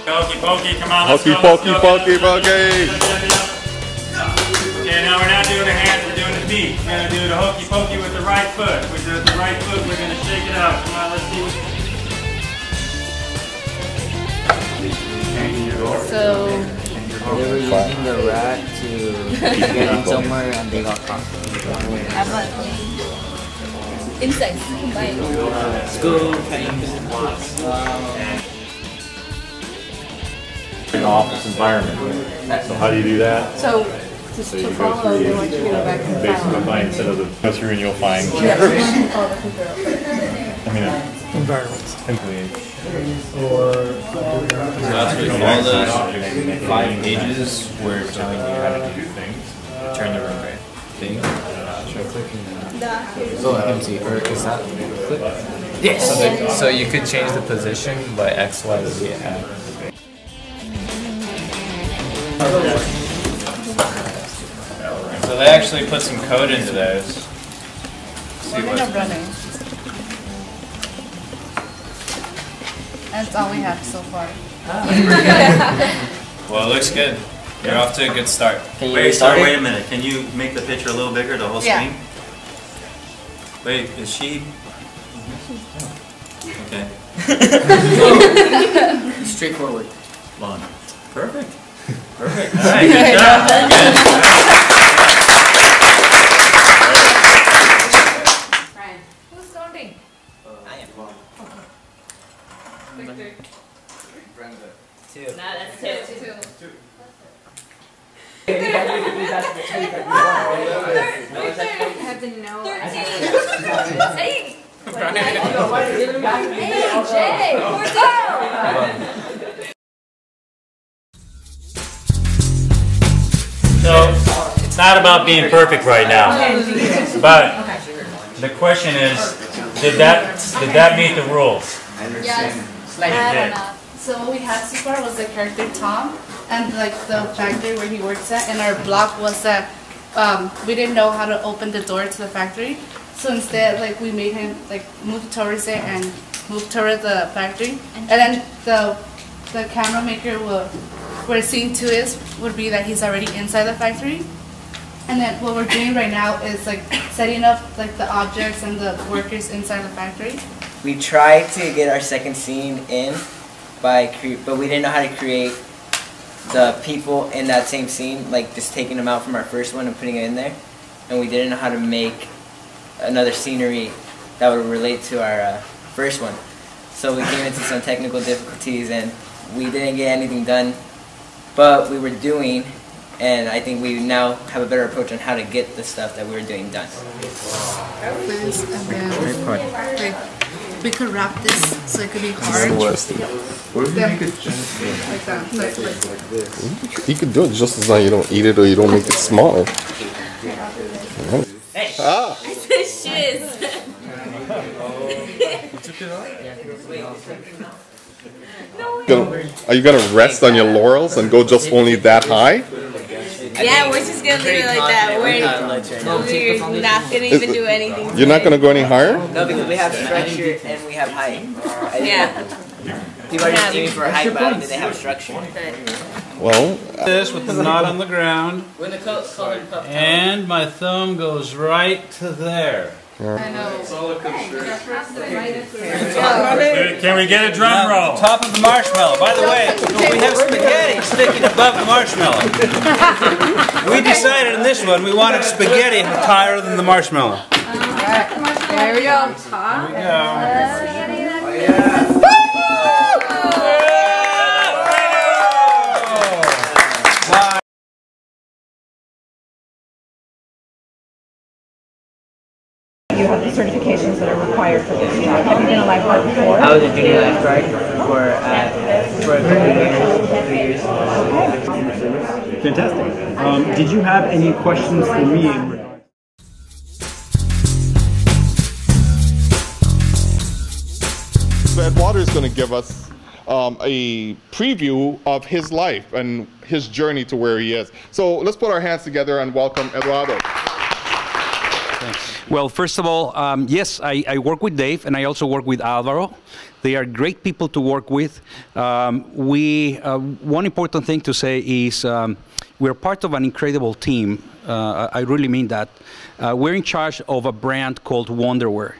Hokey pokey, come on, let's Hokey go. pokey, pokey, pokey. Okay, now we're not doing the hands, we're doing the feet. We're gonna do the hokey pokey with the right foot. With the right foot, we're gonna shake it out. Come on, let's see what. So they were using the rat to get in somewhere and they got caught. Insects combined. School, An office environment. So how do you do that? So you go through basic define instead of the go through and you'll find environments. Simply. So that's what all those 5 pages were telling you how to do things. Turn the room right thing. So empty, or is that click? Yes. So you could change the position by X, Y, Z. So they actually put some code into those. we're gonna run it. That's all we have so far. Well, it looks good. You're off to a good start. Wait, sorry, wait a minute. Can you make the picture a little bigger, the whole screen? Wait, is she? Okay. Straightforward. Long. Perfect. Perfect. All right, good job. Very good. Brian, who's starting? I am. Victor. Two. Nah, that's two. Victor! Have to know. 13. 8. Hey, Jay. 14. So, it's not about being perfect right now, but the question is, did that meet the rules? Yes. So what we had so far was the character Tom, and like the factory where he works at, and our block was that we didn't know how to open the door to the factory, so instead like we made him like move towards it and move toward the factory, and then the camera maker will, where scene 2 would be that he's already inside the factory, and then what we're doing right now is like setting up like the objects and the workers inside the factory. We tried to get our second scene in but we didn't know how to create the people in that same scene, like just taking them out from our first one and putting it in there, and we didn't know how to make another scenery that would relate to our first one. So we came into some technical difficulties and we didn't get anything done, but we were doing, and I think we now have a better approach on how to get the stuff that we were doing done. We could wrap this so it could be hard. What if you make it like that? Like this. You could do it just as long as you don't eat it or you don't make it small. Hey. Ah. Shiz. Are you gonna rest on your laurels and go just only that high? Yeah, we're just gonna leave it like that. We're not gonna even do anything. You're not gonna go any higher? No, because we have structure and we have height. Yeah. People are just aiming for height, but I don't think they have structure. Well, this with the knot on the ground, and my thumb goes right to there. I know. Can we get a drum roll? Top of the marshmallow. By the way, we have spaghetti sticking above the marshmallow. We decided in this one we wanted spaghetti higher than the marshmallow. There we go. There we go. You have the certifications that are required for this job. Have you been a lifeguard before? I was a junior lifeguard for a couple years. Fantastic. Did you have any questions for me in regard? So Ed Water is going to give us a preview of his life and his journey to where he is. So let's put our hands together and welcome Eduardo. Well, first of all, yes, I work with Dave, and I also work with Alvaro. They are great people to work with. One important thing to say is we're part of an incredible team. I really mean that. We're in charge of a brand called Wonderware.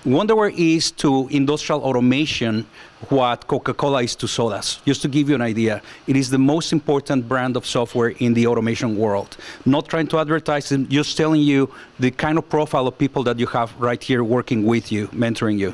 Wonderware is to industrial automation what Coca-Cola is to sodas. Just to give you an idea, it is the most important brand of software in the automation world. Not trying to advertise it, just telling you the kind of profile of people that you have right here working with you, mentoring you.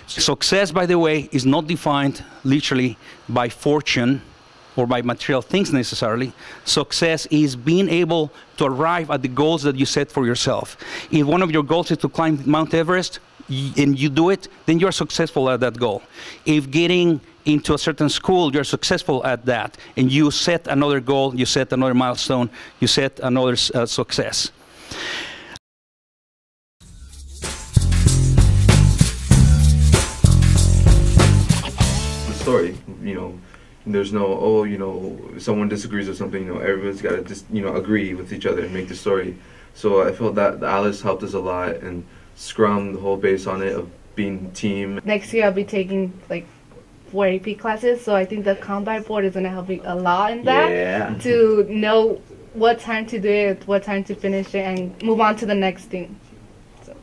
Success, by the way, is not defined literally by fortune or by material things necessarily. Success is being able to arrive at the goals that you set for yourself. If one of your goals is to climb Mount Everest, and you do it, then you're successful at that goal. If getting into a certain school, you're successful at that, and you set another goal, you set another milestone, you set another success. The story, you know, there's no, oh, you know, if someone disagrees with something, you know, everyone's got to just, you know, agree with each other and make the story. So I felt that the Alice helped us a lot, and Scrum, the whole base on it of being team. Next year I'll be taking like 4 AP classes, so I think the Kanban board is going to help me a lot in that, to know what time to do it, what time to finish it, and move on to the next thing. So.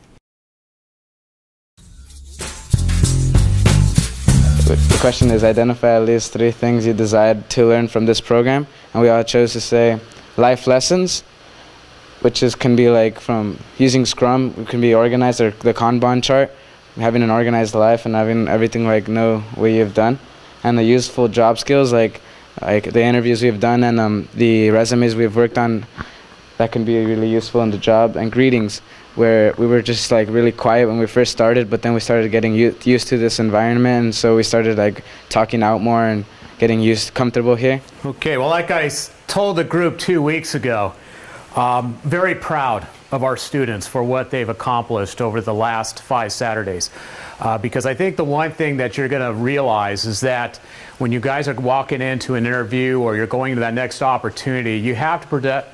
The question is, identify at least 3 things you desired to learn from this program, and we all chose to say life lessons, which can be like from using Scrum, it can be organized, or the Kanban chart, having an organized life and having everything like know what you've done, and the useful job skills like the interviews we've done and the resumes we've worked on that can be really useful in the job, and greetings, where we were just like really quiet when we first started, but then we started getting used to this environment, and so we started like talking out more and getting comfortable here. Okay, well, like I told the group 2 weeks ago, very proud of our students for what they've accomplished over the last 5 Saturdays. Because I think the one thing that you're going to realize is that when you guys are walking into an interview or you're going to that next opportunity, you have to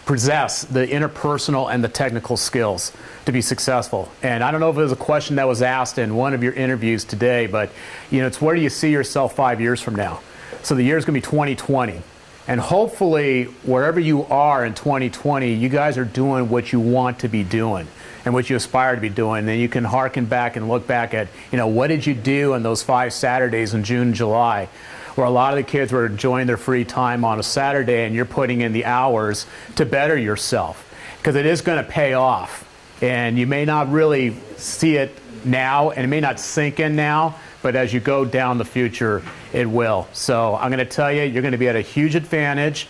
possess the interpersonal and the technical skills to be successful. And I don't know if it was a question that was asked in one of your interviews today, but you know, it's where do you see yourself 5 years from now? So the year's going to be 2020. And hopefully, wherever you are in 2020, you guys are doing what you want to be doing and what you aspire to be doing. Then you can harken back and look back at, you know, what did you do on those 5 Saturdays in June, July, where a lot of the kids were enjoying their free time on a Saturday, and you're putting in the hours to better yourself, because it is going to pay off. And you may not really see it now, and it may not sink in now, but as you go down the future, it will. So I'm going to tell you, you're going to be at a huge advantage,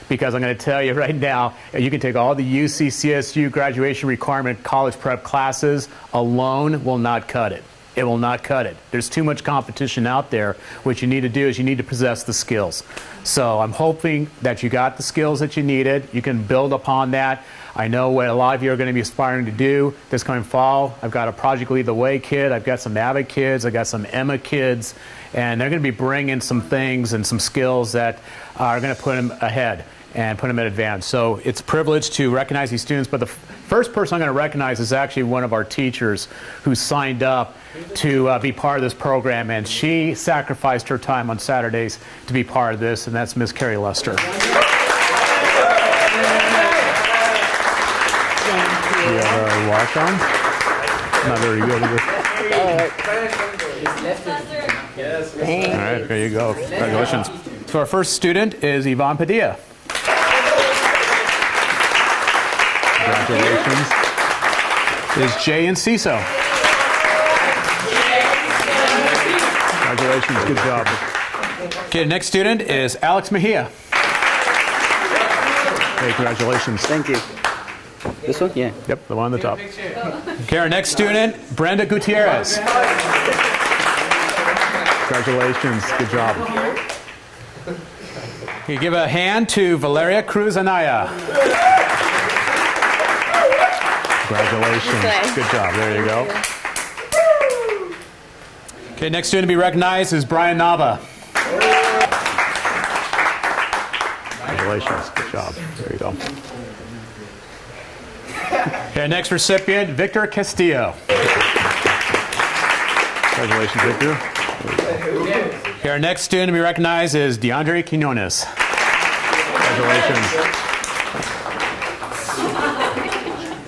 because I'm going to tell you right now, you can take all the UC, CSU graduation requirement college prep classes alone will not cut it. It will not cut it. There's too much competition out there. What you need to do is you need to possess the skills. So I'm hoping that you got the skills that you needed. You can build upon that. I know what a lot of you are going to be aspiring to do this coming fall. I've got a Project Lead the Way kid. I've got some Avid kids. I've got some Emma kids. And they're going to be bringing some things and some skills that are going to put them ahead and put them at advance. So it's a privilege to recognize these students. But the first person I'm going to recognize is actually one of our teachers who signed up to be part of this program. And she sacrificed her time on Saturdays to be part of this. And that's Miss Carrie Lester. You are very welcome. Not very good at it. All right, there you go. Congratulations. So our first student is Yvonne Padilla. Congratulations. Is Jay Enciso. Congratulations, good job. Okay, the next student is Alex Mejia. Hey, congratulations. Thank you. This one? Yeah. Yep, the one on the top. Okay, our next student, Brenda Gutierrez. Congratulations, good job. Can you give a hand to Valeria Cruz Anaya? Congratulations, good job, there you go. Okay, next student to be recognized is Brian Nava. Congratulations, good job, there you go. Okay, next recipient, Victor Castillo. Congratulations, Victor. Okay, our next student to be recognized is DeAndre Quinones. Congratulations.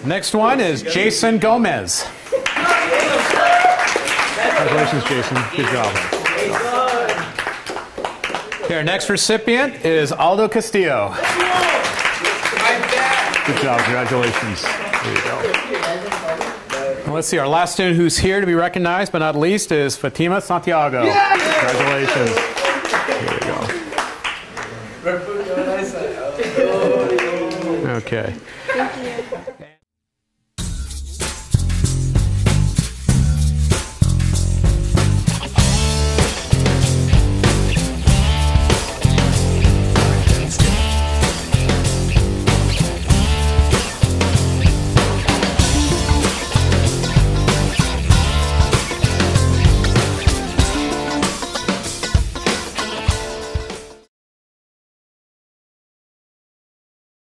Next one is Jason Gomez. Congratulations, Jason. Good job. Okay, our next recipient is Aldo Castillo. Good job. Congratulations. There you go. Well, let's see. Our last student who's here to be recognized, but not least, is Fatima Santiago. Congratulations. There you go. Okay.